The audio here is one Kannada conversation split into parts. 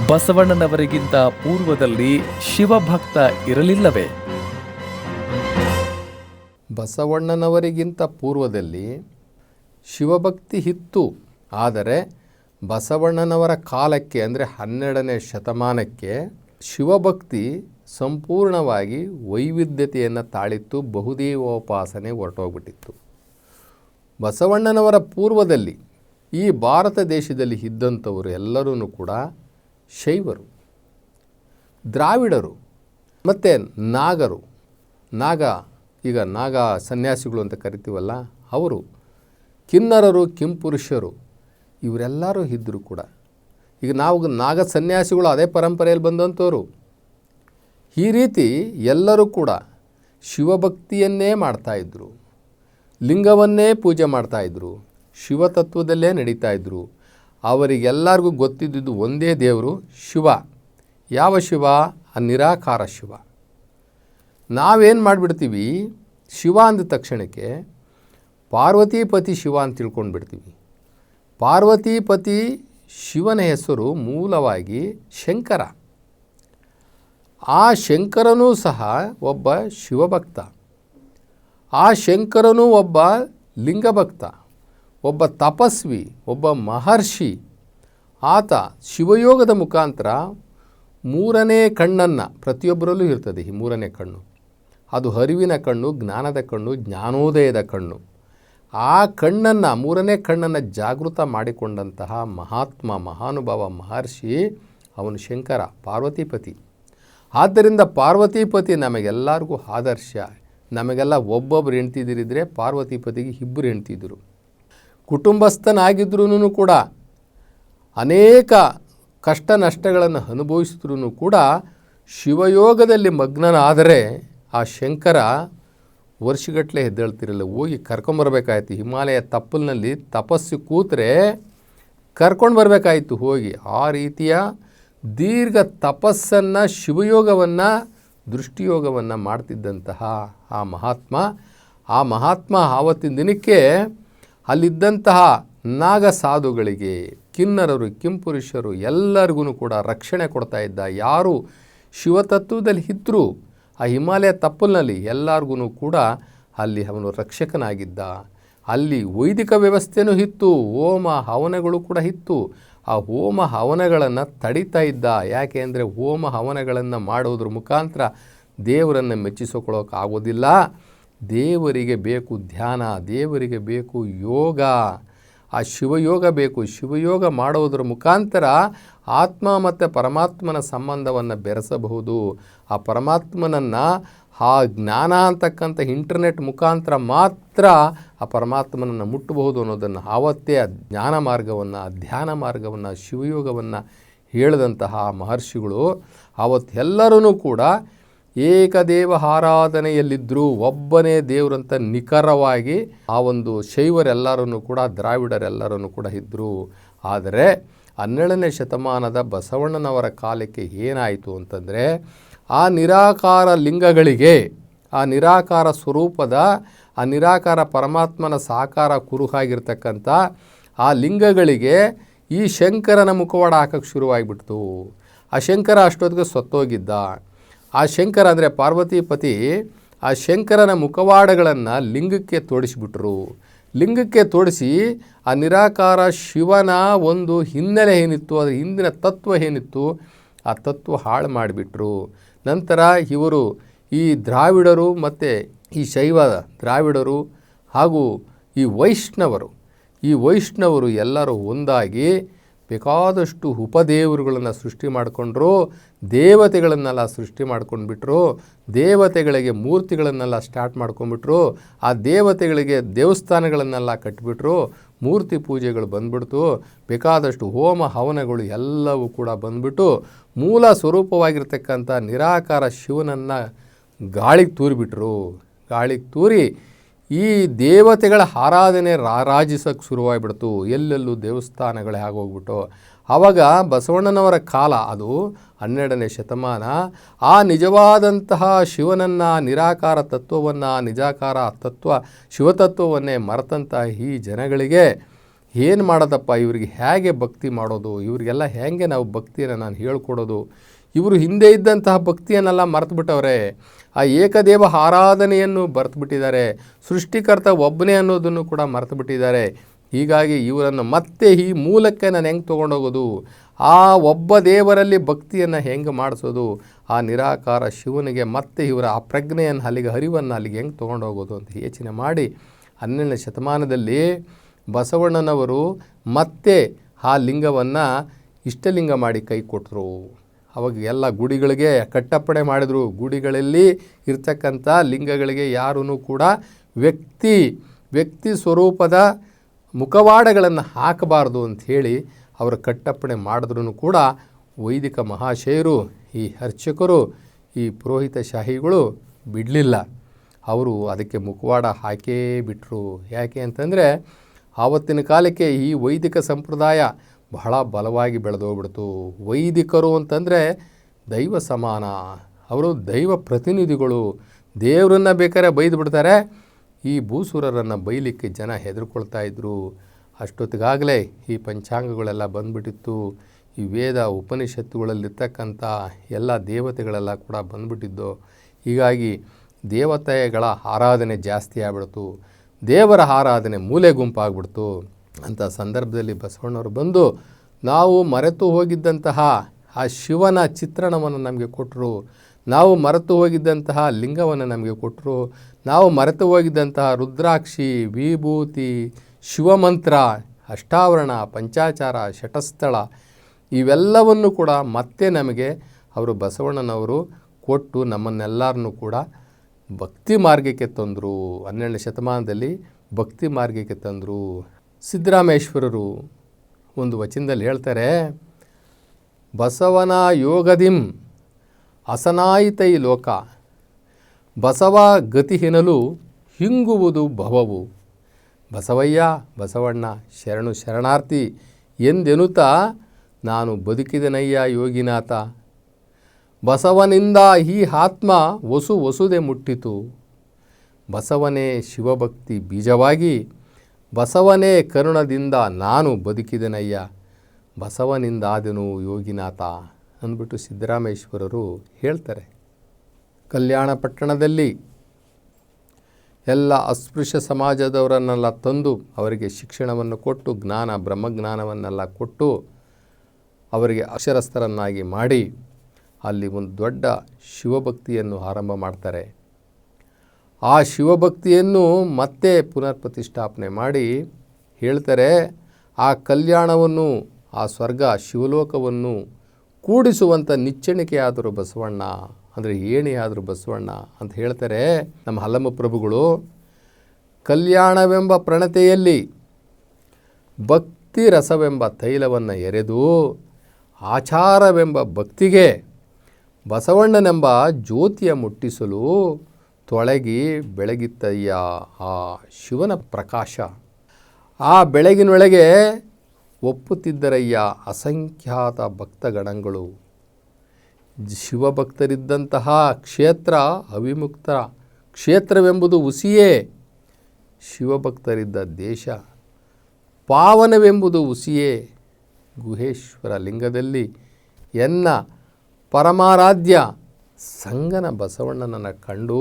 ಬಸವಣ್ಣನವರಿಗಿಂತ ಪೂರ್ವದಲ್ಲಿ ಶಿವಭಕ್ತ ಇರಲಿಲ್ಲವೇ? ಬಸವಣ್ಣನವರಿಗಿಂತ ಪೂರ್ವದಲ್ಲಿ ಶಿವಭಕ್ತಿ ಇತ್ತು. ಆದರೆ ಬಸವಣ್ಣನವರ ಕಾಲಕ್ಕೆ ಅಂದರೆ 12ನೇ ಶತಮಾನಕ್ಕೆ ಶಿವಭಕ್ತಿ ಸಂಪೂರ್ಣವಾಗಿ ವೈವಿಧ್ಯತೆಯನ್ನು ತಾಳಿತ್ತು. ಬಹುದೇವೋಪಾಸನೆ ಹೊರಟೋಗ್ಬಿಟ್ಟಿತ್ತು. ಬಸವಣ್ಣನವರ ಪೂರ್ವದಲ್ಲಿ ಈ ಭಾರತ ದೇಶದಲ್ಲಿ ಇದ್ದಂಥವರು ಎಲ್ಲರೂ ಕೂಡ ಶೈವರು, ದ್ರಾವಿಡರು ಮತ್ತು ನಾಗರು. ಈಗ ನಾಗ ಸನ್ಯಾಸಿಗಳು ಅಂತ ಕರಿತೀವಲ್ಲ ಅವರು, ಕಿನ್ನರರು, ಕಿಂಪುರುಷರು ಇವರೆಲ್ಲರೂ ಇದ್ದರು ಕೂಡ. ಈಗ ನಾವು ನಾಗ ಸನ್ಯಾಸಿಗಳು ಅದೇ ಪರಂಪರೆಯಲ್ಲಿ ಬಂದಂಥವರು. ಈ ರೀತಿ ಎಲ್ಲರೂ ಕೂಡ ಶಿವಭಕ್ತಿಯನ್ನೇ ಮಾಡ್ತಾಯಿದ್ರು, ಲಿಂಗವನ್ನೇ ಪೂಜೆ ಮಾಡ್ತಾಯಿದ್ರು, ಶಿವತತ್ವದಲ್ಲೇ ನಡೀತಾಯಿದ್ರು. ಅವರಿಗೆಲ್ಲರಿಗೂ ಗೊತ್ತಿದ್ದುದು ಒಂದೇ ದೇವರು ಶಿವ. ಯಾವ ಶಿವ? ಆ ನಿರಾಕಾರ ಶಿವ. ನಾವೇನು ಮಾಡಿಬಿಡ್ತೀವಿ, ಶಿವ ಅಂದ ತಕ್ಷಣಕ್ಕೆ ಪಾರ್ವತೀಪತಿ ಶಿವ ಅಂತ ತಿಳ್ಕೊಂಡು ಬಿಡ್ತೀವಿ. ಪಾರ್ವತೀಪತಿ ಶಿವನ ಹೆಸರು ಮೂಲವಾಗಿ ಶಂಕರ. ಆ ಶಂಕರನೂ ಸಹ ಒಬ್ಬ ಶಿವಭಕ್ತ. ಆ ಶಂಕರನೂ ಒಬ್ಬ ಲಿಂಗಭಕ್ತ, ಒಬ್ಬ ತಪಸ್ವಿ, ಒಬ್ಬ ಮಹರ್ಷಿ. ಆತ ಶಿವಯೋಗದ ಮುಖಾಂತರ ಮೂರನೇ ಕಣ್ಣನ್ನು, ಪ್ರತಿಯೊಬ್ಬರಲ್ಲೂ ಇರ್ತದೆ ಈ ಮೂರನೇ ಕಣ್ಣು, ಅದು ಅರಿವಿನ ಕಣ್ಣು, ಜ್ಞಾನದ ಕಣ್ಣು, ಜ್ಞಾನೋದಯದ ಕಣ್ಣು. ಆ ಕಣ್ಣನ್ನು, ಮೂರನೇ ಕಣ್ಣನ್ನು ಜಾಗೃತ ಮಾಡಿಕೊಂಡಂತಹ ಮಹಾತ್ಮ, ಮಹಾನುಭಾವ, ಮಹರ್ಷಿ ಅವನು ಶಂಕರ, ಪಾರ್ವತೀಪತಿ. ಆದ್ದರಿಂದ ಪಾರ್ವತೀಪತಿ ನಮಗೆಲ್ಲರಿಗೂ ಆದರ್ಶ. ನಮಗೆಲ್ಲ ಒಬ್ಬೊಬ್ಬರು ಹೆಂಡ್ತಿದ್ದಿರಿದ್ರೆ ಪಾರ್ವತೀಪತಿಗೆ ಇಬ್ಬರು ಹೆಂಡ್ತಿದ್ದರು. ಕುಟುಂಬಸ್ಥನಾಗಿದ್ರೂ ಕೂಡ ಅನೇಕ ಕಷ್ಟ ನಷ್ಟಗಳನ್ನು ಅನುಭವಿಸಿದ್ರೂ ಕೂಡ ಶಿವಯೋಗದಲ್ಲಿ ಮಗ್ನನಾದರೆ ಆ ಶಂಕರ ವರ್ಷಗಟ್ಟಲೆ ಎದ್ದೇಳ್ತಿರಲಿಲ್ಲ. ಹೋಗಿ ಕರ್ಕೊಂಬರ್ಬೇಕಾಯ್ತು. ಹಿಮಾಲಯ ತಪ್ಪಲಿನಲ್ಲಿ ತಪಸ್ಸು ಕೂತ್ರೆ ಕರ್ಕೊಂಡು ಬರಬೇಕಾಯಿತು ಹೋಗಿ. ಆ ರೀತಿಯ ದೀರ್ಘ ತಪಸ್ಸನ್ನು, ಶಿವಯೋಗವನ್ನು, ದೃಷ್ಟಿಯೋಗವನ್ನು ಮಾಡ್ತಿದ್ದಂತಹ ಆ ಮಹಾತ್ಮ ಆವತ್ತಿನ ದಿನಕ್ಕೆ ಅಲ್ಲಿದ್ದಂತಹ ನಾಗ ಸಾಧುಗಳಿಗೆ, ಕಿನ್ನರರು, ಕಿಂಪುರುಷರು ಎಲ್ಲರಿಗೂ ಕೂಡ ರಕ್ಷಣೆ ಕೊಡ್ತಾ ಇದ್ದ. ಯಾರು ಶಿವತತ್ವದಲ್ಲಿ ಇದ್ದರೂ ಆ ಹಿಮಾಲಯ ತಪ್ಪಲಿನಲ್ಲಿ ಎಲ್ಲರಿಗೂ ಕೂಡ ಅಲ್ಲಿ ಅವನು ರಕ್ಷಕನಾಗಿದ್ದ. ಅಲ್ಲಿ ವೈದಿಕ ವ್ಯವಸ್ಥೆಯೂ ಇತ್ತು, ಹೋಮ ಹವನಗಳು ಕೂಡ ಇತ್ತು. ಆ ಹೋಮ ಹವನಗಳನ್ನು ತಡಿತಾ ಇದ್ದ. ಯಾಕೆ ಅಂದರೆ ಹೋಮ ಹವನಗಳನ್ನು ಮಾಡೋದ್ರ ಮುಖಾಂತರ ದೇವರನ್ನು ಮೆಚ್ಚಿಸಿಕೊಳ್ಳೋಕ್ಕಾಗೋದಿಲ್ಲ. ದೇವರಿಗೆ ಬೇಕು ಧ್ಯಾನ, ದೇವರಿಗೆ ಬೇಕು ಯೋಗ, ಆ ಶಿವಯೋಗ ಬೇಕು. ಶಿವಯೋಗ ಮಾಡೋದ್ರ ಮುಖಾಂತರ ಆತ್ಮ ಮತ್ತು ಪರಮಾತ್ಮನ ಸಂಬಂಧವನ್ನು ಬೆರೆಸಬಹುದು. ಆ ಪರಮಾತ್ಮನನ್ನು ಆ ಜ್ಞಾನ ಅಂತಕ್ಕಂಥ ಇಂಟರ್ನೆಟ್ ಮುಖಾಂತರ ಮಾತ್ರ ಆ ಪರಮಾತ್ಮನನ್ನು ಮುಟ್ಟಬಹುದು ಅನ್ನೋದನ್ನು ಆವತ್ತೇ ಆ ಜ್ಞಾನ ಮಾರ್ಗವನ್ನು, ಆ ಧ್ಯಾನ ಮಾರ್ಗವನ್ನು, ಶಿವಯೋಗವನ್ನು ಹೇಳಿದಂತಹ ಮಹರ್ಷಿಗಳು ಆವತ್ತೆಲ್ಲರೂ ಕೂಡ ಏಕದೇವ ಆರಾಧನೆಯಲ್ಲಿದ್ದರು. ಒಬ್ಬನೇ ದೇವರಂತ ನಿಖರವಾಗಿ ಆ ಒಂದು ಶೈವರೆಲ್ಲರೂ ಕೂಡ, ದ್ರಾವಿಡರೆಲ್ಲರೂ ಕೂಡ ಇದ್ದರು. ಆದರೆ 12ನೇ ಶತಮಾನದ ಬಸವಣ್ಣನವರ ಕಾಲಕ್ಕೆ ಏನಾಯಿತು ಅಂತಂದರೆ, ಆ ನಿರಾಕಾರ ಲಿಂಗಗಳಿಗೆ, ಆ ನಿರಾಕಾರ ಸ್ವರೂಪದ, ಆ ನಿರಾಕಾರ ಪರಮಾತ್ಮನ ಸಾಕಾರ ಕುರುಹಾಗಿರ್ತಕ್ಕಂಥ ಆ ಲಿಂಗಗಳಿಗೆ ಈ ಶಂಕರನ ಮುಖವಾಡ ಹಾಕಕ್ಕೆ ಶುರುವಾಗಿಬಿಡ್ತು. ಆ ಶಂಕರ ಅಷ್ಟೊತ್ತಿಗೆ ಸತ್ತೋಗಿದ್ದ. ಆ ಶಂಕರ ಅಂದರೆ ಪಾರ್ವತೀಪತಿ ಆ ಶಂಕರನ ಮುಖವಾಡಗಳನ್ನು ಲಿಂಗಕ್ಕೆ ತೋಡಿಸಿಬಿಟ್ರು. ಲಿಂಗಕ್ಕೆ ತೋಡಿಸಿ ಆ ನಿರಾಕಾರ ಶಿವನ ಒಂದು ಹಿನ್ನೆಲೆ ಏನಿತ್ತು, ಅದರ ಹಿಂದಿನ ತತ್ವ ಏನಿತ್ತು, ಆ ತತ್ವ ಹಾಳು ಮಾಡಿಬಿಟ್ರು. ನಂತರ ಇವರು ಈ ದ್ರಾವಿಡರು ಮತ್ತು ಈ ಶೈವ ದ್ರಾವಿಡರು ಹಾಗೂ ಈ ವೈಷ್ಣವರು ಎಲ್ಲರೂ ಒಂದಾಗಿ ಬೇಕಾದಷ್ಟು ಉಪದೇವರುಗಳನ್ನು ಸೃಷ್ಟಿ ಮಾಡಿಕೊಂಡ್ರು. ದೇವತೆಗಳನ್ನೆಲ್ಲ ಸೃಷ್ಟಿ ಮಾಡ್ಕೊಂಡ್ಬಿಟ್ರು. ದೇವತೆಗಳಿಗೆ ಮೂರ್ತಿಗಳನ್ನೆಲ್ಲ ಸ್ಟಾರ್ಟ್ ಮಾಡ್ಕೊಂಡ್ಬಿಟ್ರು. ಆ ದೇವತೆಗಳಿಗೆ ದೇವಸ್ಥಾನಗಳನ್ನೆಲ್ಲ ಕಟ್ಟಿಬಿಟ್ರು. ಮೂರ್ತಿ ಪೂಜೆಗಳು ಬಂದ್ಬಿಡ್ತು. ಬೇಕಾದಷ್ಟು ಹೋಮ ಹವನಗಳು ಎಲ್ಲವೂ ಕೂಡ ಬಂದ್ಬಿಟ್ಟು ಮೂಲ ಸ್ವರೂಪವಾಗಿರ್ತಕ್ಕಂಥ ನಿರಾಕಾರ ಶಿವನನ್ನು ಗಾಳಿಗೆ ತೂರಿಬಿಟ್ರು. ಗಾಳಿಗೆ ತೂರಿ ಈ ದೇವತೆಗಳ ಆರಾಧನೆ ರಾರಾಜಿಸೋಕ್ಕೆ ಶುರುವಾಗಿಬಿಡ್ತು. ಎಲ್ಲೆಲ್ಲೂ ದೇವಸ್ಥಾನಗಳೇ ಆಗೋಗ್ಬಿಟ್ಟು ಆವಾಗ ಬಸವಣ್ಣನವರ ಕಾಲ, ಅದು 12ನೇ ಶತಮಾನ. ಆ ನಿಜವಾದಂತಹ ಶಿವನನ್ನು, ನಿರಾಕಾರ ತತ್ವವನ್ನು, ನಿಜಾಕಾರ ತತ್ವ ಶಿವತತ್ವವನ್ನೇ ಮರೆತಂತಹ ಈ ಜನಗಳಿಗೆ ಏನು ಮಾಡೋದಪ್ಪ, ಇವರಿಗೆ ಹೇಗೆ ಭಕ್ತಿ ಮಾಡೋದು, ಇವರಿಗೆಲ್ಲ ಹೇಗೆ ನಾವು ಭಕ್ತಿಯನ್ನು ನಾನು ಹೇಳ್ಕೊಡೋದು. ಇವರು ಹಿಂದೆ ಇದ್ದಂತಹ ಭಕ್ತಿಯನ್ನೆಲ್ಲ ಮರೆತುಬಿಟ್ಟವ್ರೆ. ಆ ಏಕದೇವ ಆರಾಧನೆಯನ್ನು ಮರೆತುಬಿಟ್ಟಿದ್ದಾರೆ. ಸೃಷ್ಟಿಕರ್ತ ಒಬ್ಬನೇ ಅನ್ನೋದನ್ನು ಕೂಡ ಮರೆತುಬಿಟ್ಟಿದ್ದಾರೆ. ಹೀಗಾಗಿ ಇವರನ್ನು ಮತ್ತೆ ಈ ಮೂಲಕ್ಕೆ ನಾನು ಹೆಂಗೆ ತೊಗೊಂಡೋಗೋದು, ಆ ಒಬ್ಬ ದೇವರಲ್ಲಿ ಭಕ್ತಿಯನ್ನು ಹೆಂಗೆ ಮಾಡಿಸೋದು, ಆ ನಿರಾಕಾರ ಶಿವನಿಗೆ ಮತ್ತೆ ಇವರ ಆ ಪ್ರಜ್ಞೆಯನ್ನು ಅಲ್ಲಿಗೆ ಹರಿವನ್ನು ಅಲ್ಲಿಗೆ ಹೆಂಗೆ ತೊಗೊಂಡೋಗೋದು ಅಂತ ಯೋಚನೆ ಮಾಡಿ 12ನೇ ಶತಮಾನದಲ್ಲಿ ಬಸವಣ್ಣನವರು ಮತ್ತೆ ಆ ಲಿಂಗವನ್ನು ಇಷ್ಟಲಿಂಗ ಮಾಡಿ ಕೈ ಕೊಟ್ಟರು. ಅವಾಗ ಎಲ್ಲ ಗುಡಿಗಳಿಗೆ ಕಟ್ಟಪ್ಪಣೆ ಮಾಡಿದರು. ಗುಡಿಗಳಲ್ಲಿ ಇರ್ತಕ್ಕಂಥ ಲಿಂಗಗಳಿಗೆ ಯಾರೂ ಕೂಡ ವ್ಯಕ್ತಿ ಸ್ವರೂಪದ ಮುಖವಾಡಗಳನ್ನು ಹಾಕಬಾರ್ದು ಅಂಥೇಳಿ ಅವರು ಕಟ್ಟಪ್ಪಣೆ ಮಾಡಿದ್ರೂ ಕೂಡ ವೈದಿಕ ಮಹಾಶಯರು, ಈ ಅರ್ಚಕರು, ಈ ಪುರೋಹಿತ ಶಾಹಿಗಳು ಬಿಡಲಿಲ್ಲ. ಅವರು ಅದಕ್ಕೆ ಮುಖವಾಡ ಹಾಕೇ ಬಿಟ್ಟರು. ಯಾಕೆ ಅಂತಂದರೆ ಆವತ್ತಿನ ಕಾಲಕ್ಕೆ ಈ ವೈದಿಕ ಸಂಪ್ರದಾಯ ಬಹಳ ಬಲವಾಗಿ ಬೆಳೆದೋಗ್ಬಿಡ್ತು. ವೈದಿಕರು ಅಂತಂದರೆ ದೈವ ಸಮಾನ, ಅವರು ದೈವ ಪ್ರತಿನಿಧಿಗಳು. ದೇವರನ್ನು ಬೇಕಾದ್ರೆ ಬೈದು ಬಿಡ್ತಾರೆ, ಈ ಭೂಸುರರನ್ನು ಬೈಲಿಕ್ಕೆ ಜನ ಹೆದರ್ಕೊಳ್ತಾ ಇದ್ದರು. ಅಷ್ಟೊತ್ತಿಗಾಗಲೇ ಈ ಪಂಚಾಂಗಗಳೆಲ್ಲ ಬಂದುಬಿಟ್ಟಿತ್ತು. ಈ ವೇದ ಉಪನಿಷತ್ತುಗಳಲ್ಲಿರ್ತಕ್ಕಂಥ ಎಲ್ಲ ದೇವತೆಗಳೆಲ್ಲ ಕೂಡ ಬಂದುಬಿಟ್ಟಿದ್ದು. ಹೀಗಾಗಿ ದೇವತೆಗಳ ಆರಾಧನೆ ಜಾಸ್ತಿ ಆಗ್ಬಿಡ್ತು, ದೇವರ ಆರಾಧನೆ ಮೂಲೆ ಗುಂಪಾಗ್ಬಿಡ್ತು. ಅಂಥ ಸಂದರ್ಭದಲ್ಲಿ ಬಸವಣ್ಣವರು ಬಂದು ನಾವು ಮರೆತು ಹೋಗಿದ್ದಂತಹ ಆ ಶಿವನ ಚಿತ್ರಣವನ್ನು ನಮಗೆ ಕೊಟ್ಟರು, ನಾವು ಮರೆತು ಹೋಗಿದ್ದಂತಹ ಲಿಂಗವನ್ನು ನಮಗೆ ಕೊಟ್ಟರು, ನಾವು ಮರೆತು ಹೋಗಿದ್ದಂತಹ ರುದ್ರಾಕ್ಷಿ, ವಿಭೂತಿ, ಶಿವಮಂತ್ರ, ಅಷ್ಟಾವರಣ, ಪಂಚಾಚಾರ, ಶಟಸ್ಥಳ ಇವೆಲ್ಲವನ್ನು ಕೂಡ ಮತ್ತೆ ನಮಗೆ ಅವರು ಬಸವಣ್ಣನವರು ಕೊಟ್ಟು ನಮ್ಮನ್ನೆಲ್ಲರನ್ನೂ ಕೂಡ ಭಕ್ತಿ ಮಾರ್ಗಕ್ಕೆ ತಂದರು. 12ನೇ ಶತಮಾನದಲ್ಲಿ ಭಕ್ತಿ ಮಾರ್ಗಕ್ಕೆ ತಂದರು. ಸಿದ್ದರಾಮೇಶ್ವರರು ಒಂದು ವಚನದಲ್ಲಿ ಹೇಳ್ತಾರೆ, ಬಸವನ ಯೋಗದಿಂ ಅಸನಾಯಿತೈ ಲೋಕ, ಬಸವ ಗತಿಹಿನಲು ಹಿಂಗುವುದು ಭವವು. ಬಸವಯ್ಯ ಬಸವಣ್ಣ ಶರಣು ಶರಣಾರ್ಥಿ ಎಂದೆನುತ್ತಾ ನಾನು ಬದುಕಿದನಯ್ಯ ಯೋಗಿನಾಥ. ಬಸವನಿಂದ ಈ ಆತ್ಮ ವಸುದೆ ಮುಟ್ಟಿತು. ಬಸವನೇ ಶಿವಭಕ್ತಿ ಬೀಜವಾಗಿ, ಬಸವನೇ ಕರುಣದಿಂದ ನಾನು ಬದುಕಿದನಯ್ಯ, ಬಸವನಿಂದಾದನು ಯೋಗಿನಾಥ ಅಂದ್ಬಿಟ್ಟು ಸಿದ್ದರಾಮೇಶ್ವರರು ಹೇಳ್ತಾರೆ. ಕಲ್ಯಾಣ ಪಟ್ಟಣದಲ್ಲಿ ಎಲ್ಲ ಅಸ್ಪೃಶ್ಯ ಸಮಾಜದವರನ್ನೆಲ್ಲ ತಂದು ಅವರಿಗೆ ಶಿಕ್ಷಣವನ್ನು ಕೊಟ್ಟು ಬ್ರಹ್ಮಜ್ಞಾನವನ್ನೆಲ್ಲ ಕೊಟ್ಟು ಅವರಿಗೆ ಅಕ್ಷರಸ್ಥರನ್ನಾಗಿ ಮಾಡಿ ಅಲ್ಲಿ ಒಂದು ದೊಡ್ಡ ಶಿವಭಕ್ತಿಯನ್ನು ಆರಂಭ ಮಾಡ್ತಾರೆ. ಆ ಶಿವಭಕ್ತಿಯನ್ನು ಮತ್ತೆ ಪುನರ್ ಪ್ರತಿಷ್ಠಾಪನೆ ಮಾಡಿ ಹೇಳ್ತಾರೆ, ಆ ಕಲ್ಯಾಣವನ್ನು, ಆ ಸ್ವರ್ಗ ಶಿವಲೋಕವನ್ನು ಕೂಡಿಸುವಂಥ ನಿಚ್ಚಣಿಕೆಯಾದರು ಬಸವಣ್ಣ, ಅಂದರೆ ಏಣಿಯಾದರು ಬಸವಣ್ಣ ಅಂತ ಹೇಳ್ತಾರೆ ನಮ್ಮ ಹಲ್ಲಮ್ಮ ಪ್ರಭುಗಳು. ಕಲ್ಯಾಣವೆಂಬ ಪ್ರಣತೆಯಲ್ಲಿ ಭಕ್ತಿ ರಸವೆಂಬ ತೈಲವನ್ನು ಎರೆದು ಆಚಾರವೆಂಬ ಭಕ್ತಿಗೆ ಬಸವಣ್ಣನೆಂಬ ಜ್ಯೋತಿಯ ಮುಟ್ಟಿಸಲು ತೊಳಗಿ ಬೆಳಗಿತ್ತಯ್ಯ ಆ ಶಿವನ ಪ್ರಕಾಶ. ಆ ಬೆಳಗಿನೊಳಗೆ ಒಪ್ಪುತ್ತಿದ್ದರಯ್ಯ ಅಸಂಖ್ಯಾತ ಭಕ್ತಗಣಗಳು. ಶಿವಭಕ್ತರಿದ್ದಂತಹ ಕ್ಷೇತ್ರ ಅವಿಮುಕ್ತ ಕ್ಷೇತ್ರವೆಂಬುದು ಹುಸಿಯೇ, ಶಿವಭಕ್ತರಿದ್ದ ದೇಶ ಪಾವನವೆಂಬುದು ಹುಸಿಯೇ. ಗುಹೇಶ್ವರ ಲಿಂಗದಲ್ಲಿ ಎನ್ನ ಪರಮಾರಾಧ್ಯ ಸಂಗನ ಬಸವಣ್ಣನನ್ನು ಕಂಡು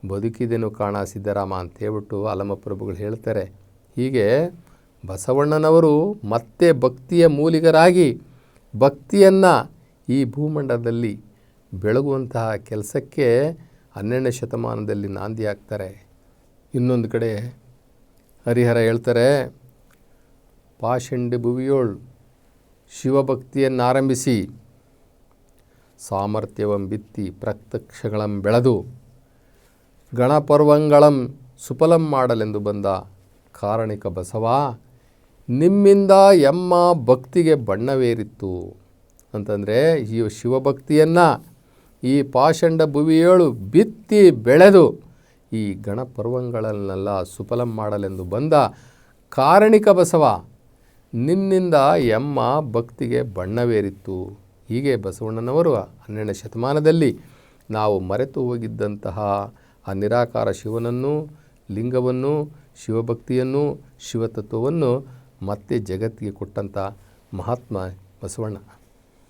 ಬದುಕಿದೆನು ಕಾಣ ಸಿದ್ದರಾಮ ಅಂತೇಳ್ಬಿಟ್ಟು ಅಲಮಪ್ರಭುಗಳು ಹೇಳ್ತಾರೆ. ಹೀಗೆ ಬಸವಣ್ಣನವರು ಮತ್ತೆ ಭಕ್ತಿಯ ಮೂಲಿಗರಾಗಿ ಭಕ್ತಿಯನ್ನು ಈ ಭೂಮಂಡಲದಲ್ಲಿ ಬೆಳಗುವಂತಹ ಕೆಲಸಕ್ಕೆ 12ನೇ ಶತಮಾನದಲ್ಲಿ ನಾಂದಿ ಆಗ್ತಾರೆ. ಇನ್ನೊಂದು ಕಡೆ ಹರಿಹರ ಹೇಳ್ತಾರೆ, ಪಾಷಂಡಿ ಭುವಿಯೋಳ್ ಶಿವಭಕ್ತಿಯನ್ನಾರಂಭಿಸಿ ಸಾಮರ್ಥ್ಯವಂ ಬಿತ್ತಿ ಪ್ರತ್ಯಕ್ಷಗಳಂ ಬೆಳೆದು ಗಣಪರ್ವಂಗಳಂ ಸುಫಲಂ ಮಾಡಲೆಂದು ಬಂದ ಕಾರಣಿಕ ಬಸವ, ನಿಮ್ಮಿಂದ ಎಮ್ಮ ಭಕ್ತಿಗೆ ಬಣ್ಣವೇರಿತ್ತು ಅಂತಂದರೆ ಈ ಶಿವಭಕ್ತಿಯನ್ನು ಈ ಪಾಷಂಡ ಭುವಿಯೋಳು ಬಿತ್ತಿ ಬೆಳೆದು ಈ ಗಣಪರ್ವಂಗಳನ್ನೆಲ್ಲ ಸುಫಲಂ ಮಾಡಲೆಂದು ಬಂದ ಕಾರಣಿಕ ಬಸವ, ನಿನ್ನಿಂದ ಎಮ್ಮ ಭಕ್ತಿಗೆ ಬಣ್ಣವೇರಿತ್ತು. ಹೀಗೆ ಬಸವಣ್ಣನವರು 12ನೇ ಶತಮಾನದಲ್ಲಿ ನಾವು ಮರೆತು ಹೋಗಿದ್ದಂತಹ ಆ ನಿರಾಕಾರ ಶಿವನನ್ನು, ಲಿಂಗವನ್ನು, ಶಿವಭಕ್ತಿಯನ್ನು, ಶಿವತತ್ವವನ್ನು ಮತ್ತೆ ಜಗತ್ತಿಗೆ ಕೊಟ್ಟಂಥ ಮಹಾತ್ಮ ಬಸವಣ್ಣ.